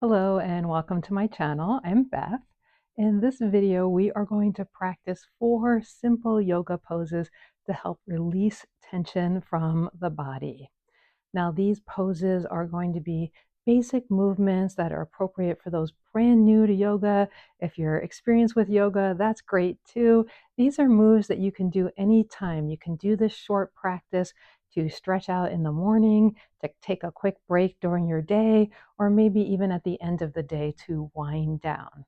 Hello and welcome to my channel. I'm Beth. In this video, we are going to practice 4 simple yoga poses to help release tension from the body. Now, these poses are going to be basic movements that are appropriate for those brand new to yoga. If you're experienced with yoga, that's great too. These are moves that you can do anytime. You can do this short practice to stretch out in the morning, to take a quick break during your day, or maybe even at the end of the day to wind down.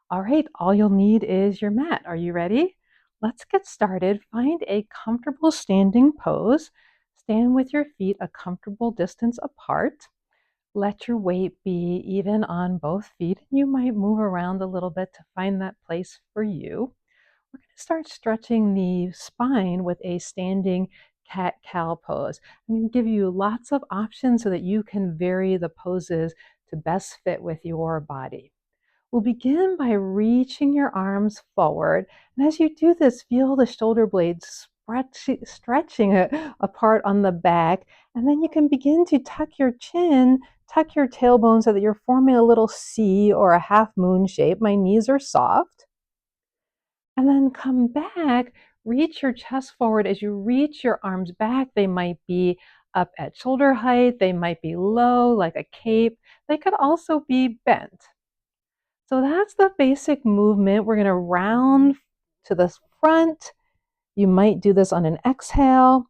All right, all you'll need is your mat. Are you ready? Let's get started. Find a comfortable standing pose. Stand with your feet a comfortable distance apart. Let your weight be even on both feet. You might move around a little bit to find that place for you. We're going to start stretching the spine with a standing cat-cow pose. I'm going to give you lots of options so that you can vary the poses to best fit with your body. We'll begin by reaching your arms forward. And as you do this, feel the shoulder blades stretching apart on the back. And then you can begin to tuck your chin, tuck your tailbone so that you're forming a little C or a half moon shape. My knees are soft. And then come back, reach your chest forward. As you reach your arms back, they might be up at shoulder height, they might be low like a cape. They could also be bent. So that's the basic movement. We're going to round to the front. You might do this on an exhale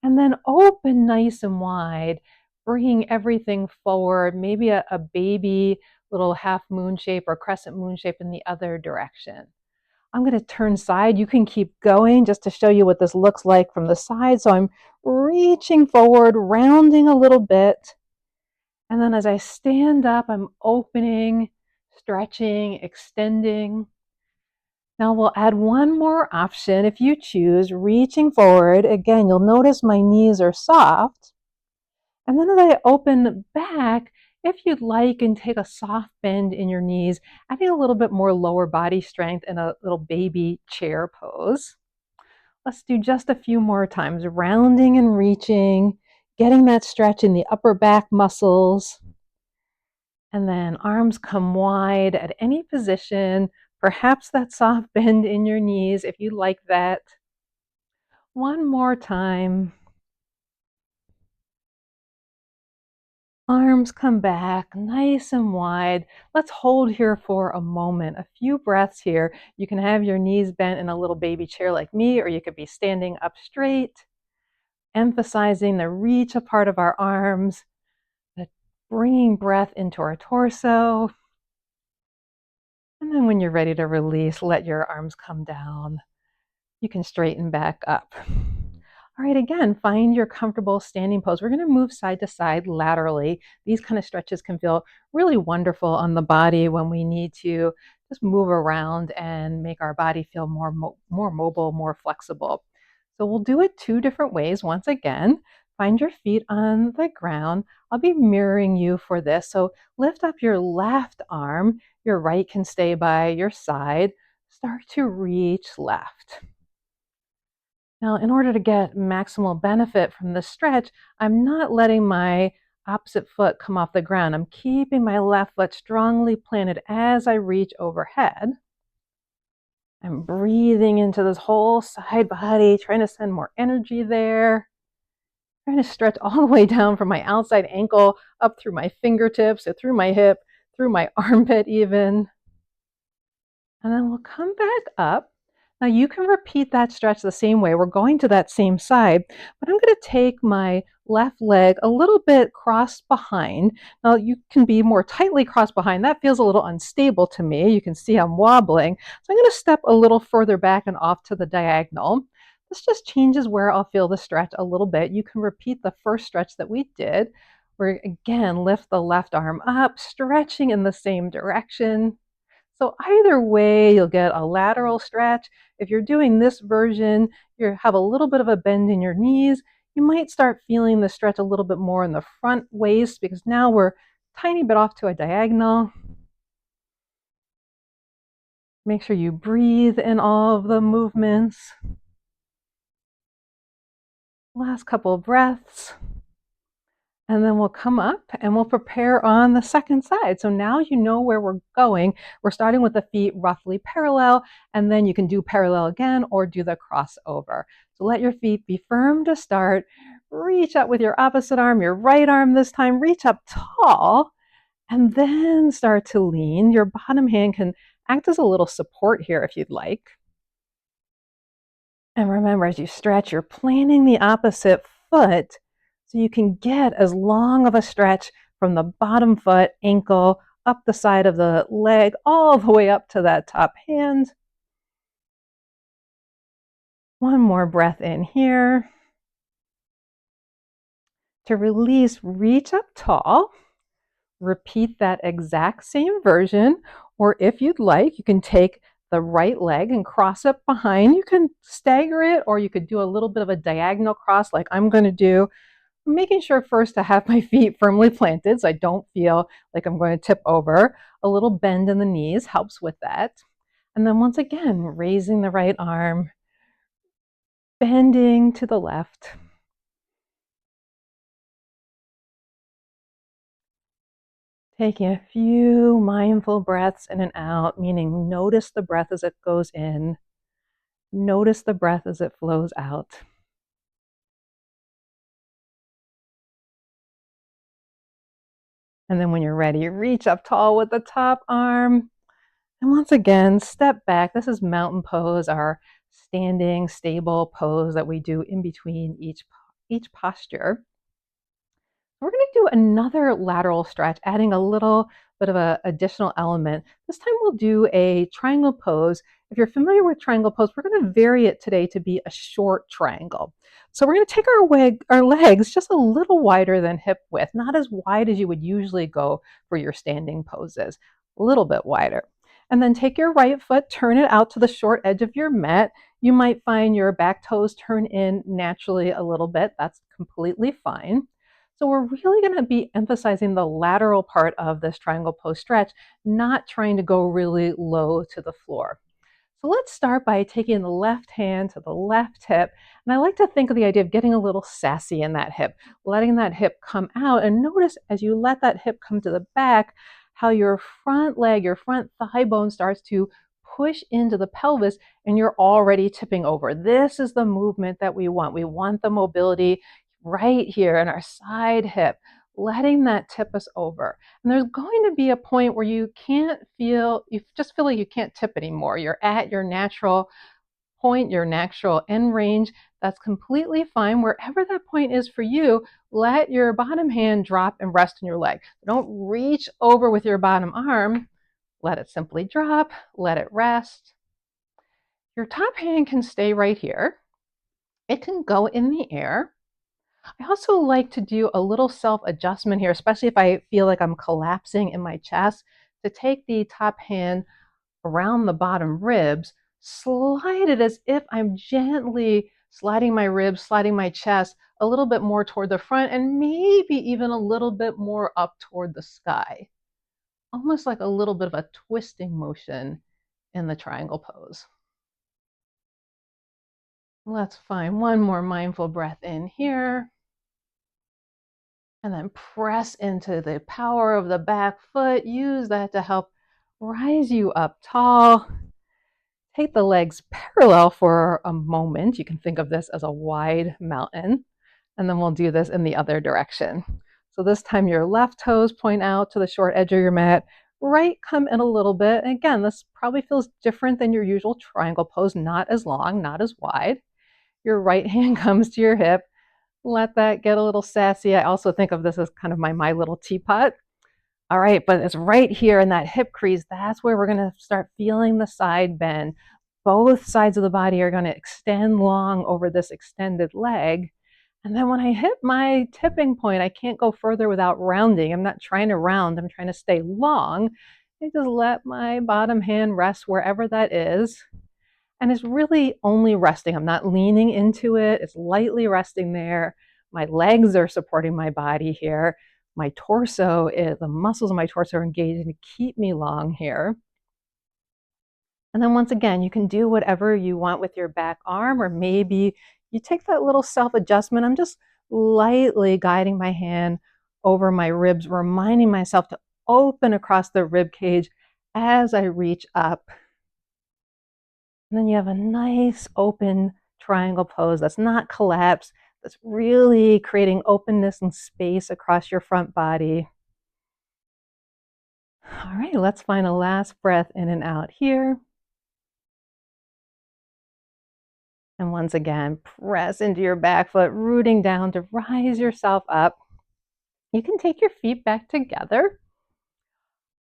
and then open nice and wide, bringing everything forward, maybe a baby little half moon shape or crescent moon shape in the other direction. I'm going to turn side. You can keep going just to show you what this looks like from the side. So I'm reaching forward, rounding a little bit. And then as I stand up, I'm opening, stretching, extending. Now we'll add one more option if you choose, reaching forward. Again, you'll notice my knees are soft. And then as I open back, if you'd like, and take a soft bend in your knees, adding a little bit more lower body strength in a little baby chair pose. Let's do just a few more times, rounding and reaching, getting that stretch in the upper back muscles. And then arms come wide at any position, perhaps that soft bend in your knees if you like that. One more time. Arms come back nice and wide. Let's hold here for a moment, a few breaths here. You can have your knees bent in a little baby chair like me, or you could be standing up straight, emphasizing the reach apart of our arms, the bringing breath into our torso. And then when you're ready to release, let your arms come down. You can straighten back up. All right, again, find your comfortable standing pose. We're going to move side to side laterally. These kind of stretches can feel really wonderful on the body when we need to just move around and make our body feel more mobile, more flexible. So we'll do it 2 different ways. Once again, find your feet on the ground. I'll be mirroring you for this. So lift up your left arm. Your right can stay by your side. Start to reach left. Now, in order to get maximal benefit from this stretch, I'm not letting my opposite foot come off the ground. I'm keeping my left foot strongly planted as I reach overhead. I'm breathing into this whole side body, trying to send more energy there. Trying to stretch all the way down from my outside ankle up through my fingertips, so through my hip, through my armpit even. And then we'll come back up. Now you can repeat that stretch the same way. We're going to that same side, but I'm going to take my left leg a little bit crossed behind. Now you can be more tightly crossed behind. That feels a little unstable to me. You can see I'm wobbling. So I'm going to step a little further back and off to the diagonal. This just changes where I'll feel the stretch a little bit. You can repeat the first stretch that we did. Where again, lift the left arm up, stretching in the same direction. So either way, you'll get a lateral stretch. If you're doing this version, you have a little bit of a bend in your knees. You might start feeling the stretch a little bit more in the front waist because now we're a tiny bit off to a diagonal. Make sure you breathe in all of the movements. Last couple of breaths. And then we'll come up and we'll prepare on the second side. So now you know where we're going. We're starting with the feet roughly parallel, and then you can do parallel again or do the crossover. So let your feet be firm to start. Reach up with your opposite arm, your right arm this time. Reach up tall, and then start to lean. Your bottom hand can act as a little support here if you'd like. And remember, as you stretch, you're planting the opposite foot so you can get as long of a stretch from the bottom foot, ankle, up the side of the leg, all the way up to that top hand. One more breath in here. To release, reach up tall. Repeat that exact same version, or if you'd like, you can take the right leg and cross it behind. You can stagger it, or you could do a little bit of a diagonal cross like I'm going to do, making sure first to have my feet firmly planted so I don't feel like I'm going to tip over. A little bend in the knees helps with that. And then once again, raising the right arm, bending to the left. Taking a few mindful breaths in and out, meaning notice the breath as it goes in, notice the breath as it flows out. And then when you're ready, reach up tall with the top arm. And once again, step back. This is mountain pose, our standing, stable pose that we do in between each posture. We're going to do another lateral stretch, adding a little bit of an additional element. This time we'll do a triangle pose. If you're familiar with triangle pose, we're going to vary it today to be a short triangle. So we're going to take our legs just a little wider than hip width, not as wide as you would usually go for your standing poses, a little bit wider. And then take your right foot, turn it out to the short edge of your mat. You might find your back toes turn in naturally a little bit. That's completely fine. So we're really going to be emphasizing the lateral part of this triangle pose stretch, not trying to go really low to the floor. So let's start by taking the left hand to the left hip. And I like to think of the idea of getting a little sassy in that hip, letting that hip come out. And notice as you let that hip come to the back, how your front leg, your front thigh bone starts to push into the pelvis and you're already tipping over. This is the movement that we want. We want the mobility right here in our side hip, letting that tip us over. And there's going to be a point where you just feel like you can't tip anymore. You're at your natural point, your natural end range. That's completely fine. Wherever that point is for you, let your bottom hand drop and rest on your leg. Don't reach over with your bottom arm. Let it simply drop, let it rest. Your top hand can stay right here. It can go in the air. I also like to do a little self-adjustment here, especially if I feel like I'm collapsing in my chest, to take the top hand around the bottom ribs, slide it as if I'm gently sliding my ribs, sliding my chest a little bit more toward the front and maybe even a little bit more up toward the sky. Almost like a little bit of a twisting motion in the triangle pose. Let's find one more mindful breath in here. And then press into the power of the back foot. Use that to help rise you up tall. Take the legs parallel for a moment. You can think of this as a wide mountain. And then we'll do this in the other direction. So this time your left toes point out to the short edge of your mat. Right come in a little bit. And again, this probably feels different than your usual triangle pose. Not as long, not as wide. Your right hand comes to your hip. Let that get a little sassy. I also think of this as kind of my little teapot. All right, but it's right here in that hip crease. That's where we're going to start feeling the side bend. Both sides of the body are going to extend long over this extended leg. And then when I hit my tipping point, I can't go further without rounding. I'm not trying to round. I'm trying to stay long. I just let my bottom hand rest wherever that is. And it's really only resting. I'm not leaning into it. It's lightly resting there. My legs are supporting my body here. My torso, the muscles of my torso are engaged to keep me long here. And then once again, you can do whatever you want with your back arm, or maybe you take that little self-adjustment. I'm just lightly guiding my hand over my ribs, reminding myself to open across the rib cage as I reach up. And then you have a nice open triangle pose that's not collapsed, that's really creating openness and space across your front body. All right, let's find a last breath in and out here. And once again, press into your back foot, rooting down to rise yourself up. You can take your feet back together.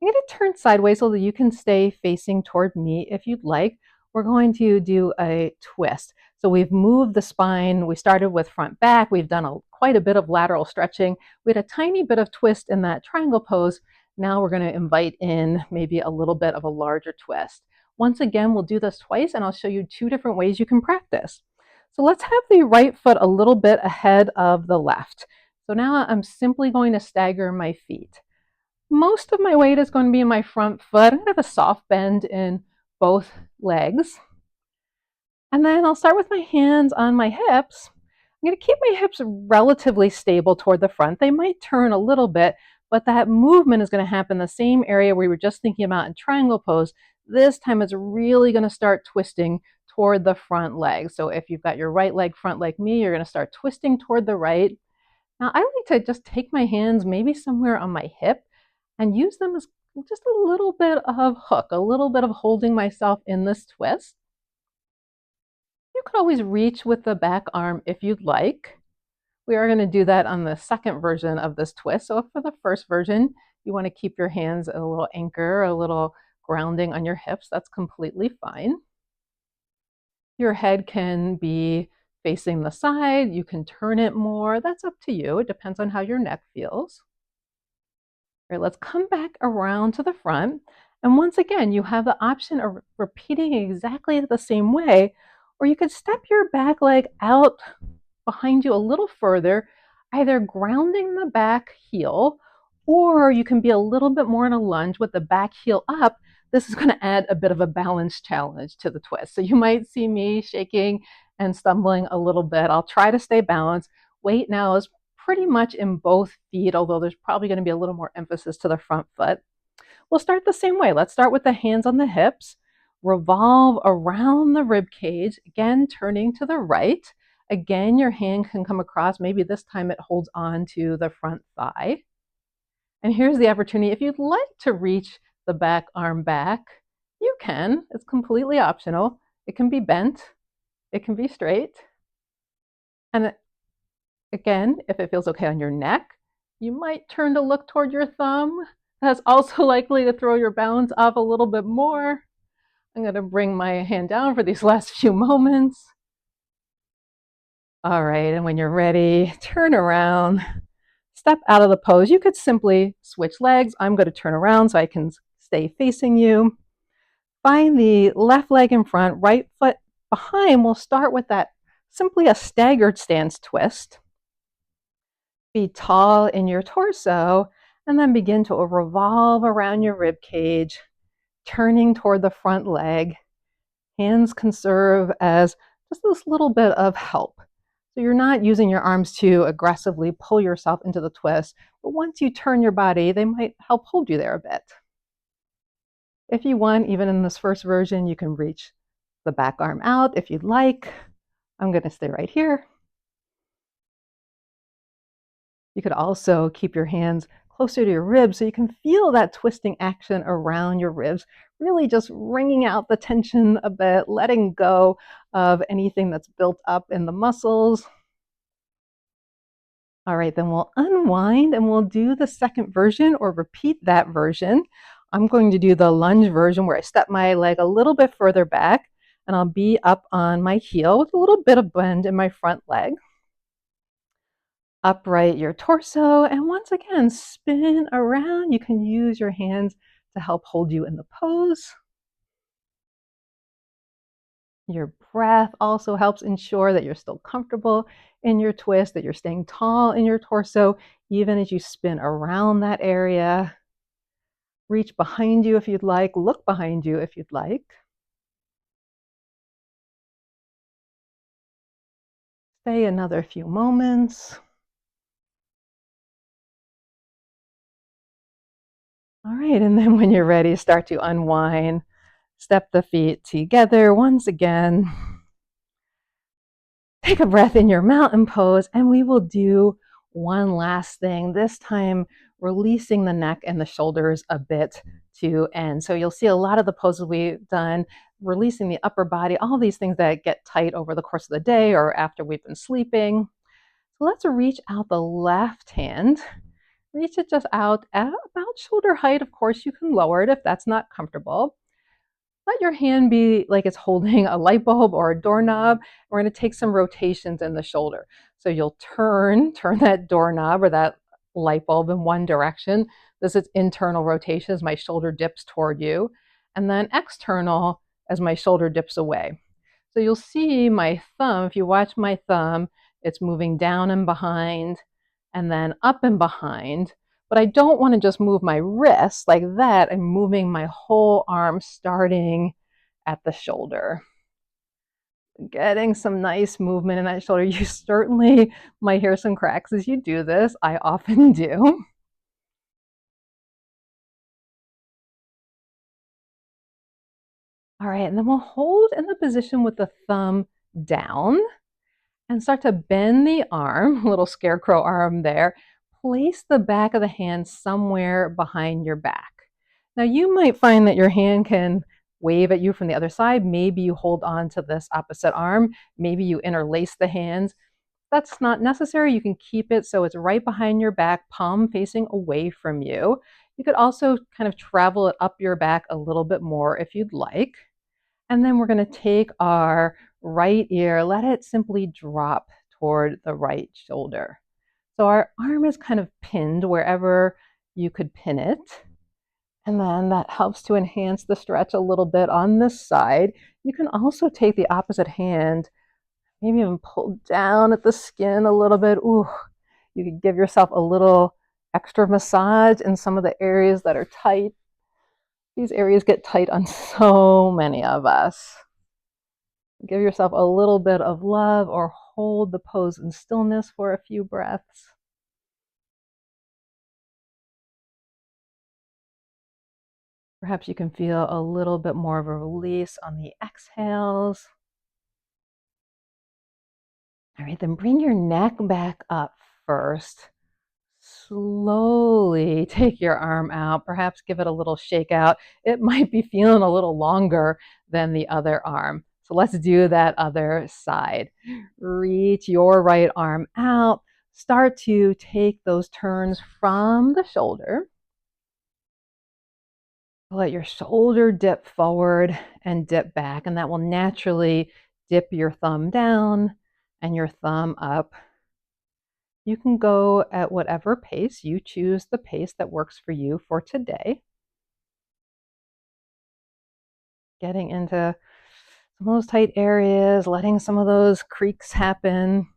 I'm going to turn sideways so that you can stay facing toward me if you'd like. We're going to do a twist. So we've moved the spine. We started with front back. We've done quite a bit of lateral stretching. We had a tiny bit of twist in that triangle pose. Now we're going to invite in maybe a little bit of a larger twist. Once again, we'll do this twice and I'll show you 2 different ways you can practice. So let's have the right foot a little bit ahead of the left. So now I'm simply going to stagger my feet. Most of my weight is going to be in my front foot. I'm going to have a soft bend in both legs. And then I'll start with my hands on my hips. I'm going to keep my hips relatively stable toward the front. They might turn a little bit, but that movement is going to happen in the same area we were just thinking about in triangle pose. This time it's really going to start twisting toward the front leg. So if you've got your right leg front like me, you're going to start twisting toward the right. Now I like to just take my hands maybe somewhere on my hip and use them as just a little bit of hook, a little bit of holding myself in this twist. You could always reach with the back arm if you'd like. We are going to do that on the second version of this twist. So for the first version, you want to keep your hands a little anchor, a little grounding on your hips. That's completely fine. Your head can be facing the side. You can turn it more. That's up to you. It depends on how your neck feels. All right, let's come back around to the front. And once again, you have the option of repeating exactly the same way, or you could step your back leg out behind you a little further, either grounding the back heel, or you can be a little bit more in a lunge with the back heel up. This is going to add a bit of a balance challenge to the twist. So you might see me shaking and stumbling a little bit. I'll try to stay balanced. Weight now is pretty much in both feet, although there's probably going to be a little more emphasis to the front foot. We'll start the same way. Let's start with the hands on the hips, revolve around the rib cage, again turning to the right. Again, your hand can come across. Maybe this time it holds on to the front thigh. And here's the opportunity. If you'd like to reach the back arm back, you can. It's completely optional. It can be bent. It can be straight. And again, if it feels okay on your neck, you might turn to look toward your thumb. That's also likely to throw your balance off a little bit more. I'm going to bring my hand down for these last few moments. All right, and when you're ready, turn around, step out of the pose. You could simply switch legs. I'm going to turn around so I can stay facing you. Find the left leg in front, right foot behind. We'll start with that simply a staggered stance twist. Be tall in your torso, and then begin to revolve around your rib cage, turning toward the front leg. Hands can serve as just this little bit of help. So you're not using your arms to aggressively pull yourself into the twist, but once you turn your body, they might help hold you there a bit. If you want, even in this first version, you can reach the back arm out if you'd like. I'm going to stay right here. You could also keep your hands closer to your ribs so you can feel that twisting action around your ribs, really just wringing out the tension a bit, letting go of anything that's built up in the muscles. All right, then we'll unwind and we'll do the second version or repeat that version. I'm going to do the lunge version where I step my leg a little bit further back and I'll be up on my heel with a little bit of bend in my front leg. Upright your torso, and once again, spin around. You can use your hands to help hold you in the pose. Your breath also helps ensure that you're still comfortable in your twist, that you're staying tall in your torso, even as you spin around that area. Reach behind you if you'd like, look behind you if you'd like. Stay another few moments. All right, and then when you're ready, start to unwind. Step the feet together once again. Take a breath in your mountain pose, and we will do one last thing, this time releasing the neck and the shoulders a bit to end. So you'll see a lot of the poses we've done, releasing the upper body, all these things that get tight over the course of the day or after we've been sleeping. So let's reach out the left hand. Reach it just out at about shoulder height. Of course, you can lower it if that's not comfortable. Let your hand be like it's holding a light bulb or a doorknob. We're going to take some rotations in the shoulder. So you'll turn that doorknob or that light bulb in one direction. This is internal rotation as my shoulder dips toward you. And then external as my shoulder dips away. So you'll see my thumb, if you watch my thumb, it's moving down and behind and then up and behind. But I don't want to just move my wrist like that. I'm moving my whole arm starting at the shoulder. Getting some nice movement in that shoulder. You certainly might hear some cracks as you do this. I often do. All right, and then we'll hold in the position with the thumb down and start to bend the arm, little scarecrow arm there. Place the back of the hand somewhere behind your back. Now you might find that your hand can wave at you from the other side. Maybe you hold on to this opposite arm. Maybe you interlace the hands. That's not necessary. You can keep it so it's right behind your back, palm facing away from you. You could also kind of travel it up your back a little bit more if you'd like. And then we're going to take our right ear, let it simply drop toward the right shoulder. So our arm is kind of pinned wherever you could pin it. And then that helps to enhance the stretch a little bit on this side. You can also take the opposite hand, maybe even pull down at the skin a little bit. Ooh, you could give yourself a little extra massage in some of the areas that are tight. These areas get tight on so many of us. Give yourself a little bit of love or hold the pose in stillness for a few breaths. Perhaps you can feel a little bit more of a release on the exhales. All right, then bring your neck back up first. Slowly take your arm out, perhaps give it a little shake out. It might be feeling a little longer than the other arm. So let's do that other side. Reach your right arm out. Start to take those turns from the shoulder. Let your shoulder dip forward and dip back, and that will naturally dip your thumb down and your thumb up. You can go at whatever pace. You choose the pace that works for you for today. Getting into some of those tight areas, letting some of those creaks happen.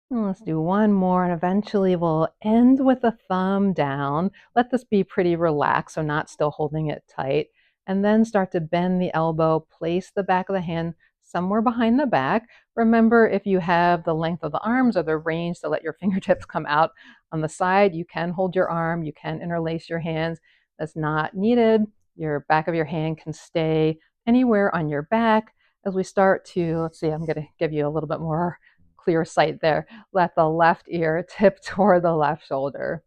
And let's do one more, and eventually we'll end with the thumb down. Let this be pretty relaxed, so not still holding it tight. And then start to bend the elbow, place the back of the hand somewhere behind the back. Remember, if you have the length of the arms or the range to let your fingertips come out on the side, you can hold your arm, you can interlace your hands. That's not needed. Your back of your hand can stay anywhere on your back. As we start to, let's see, I'm going to give you a little bit more clear sight there. Let the left ear tip toward the left shoulder.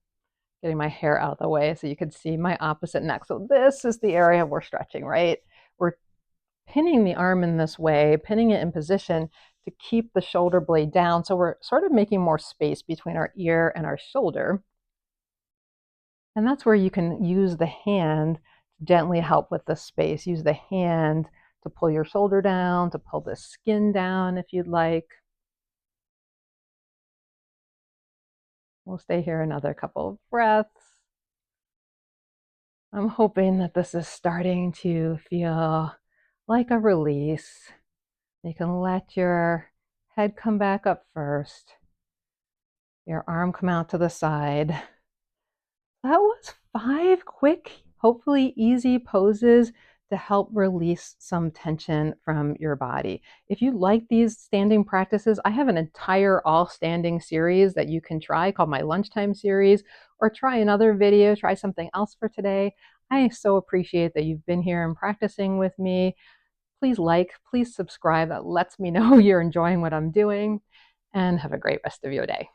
Getting my hair out of the way so you can see my opposite neck. So this is the area we're stretching, right? We're pinning the arm in this way, pinning it in position to keep the shoulder blade down. So we're sort of making more space between our ear and our shoulder. And that's where you can use the hand to gently help with the space. Use the hand to pull your shoulder down, to pull the skin down if you'd like. We'll stay here another couple of breaths. I'm hoping that this is starting to feel like a release. You can let your head come back up first, your arm come out to the side. That was 5 quick, hopefully easy poses to help release some tension from your body. If you like these standing practices, I have an entire all standing series that you can try called my lunchtime series, or try another video, try something else for today. I so appreciate that you've been here and practicing with me. Please like, please subscribe. That lets me know you're enjoying what I'm doing, and have a great rest of your day.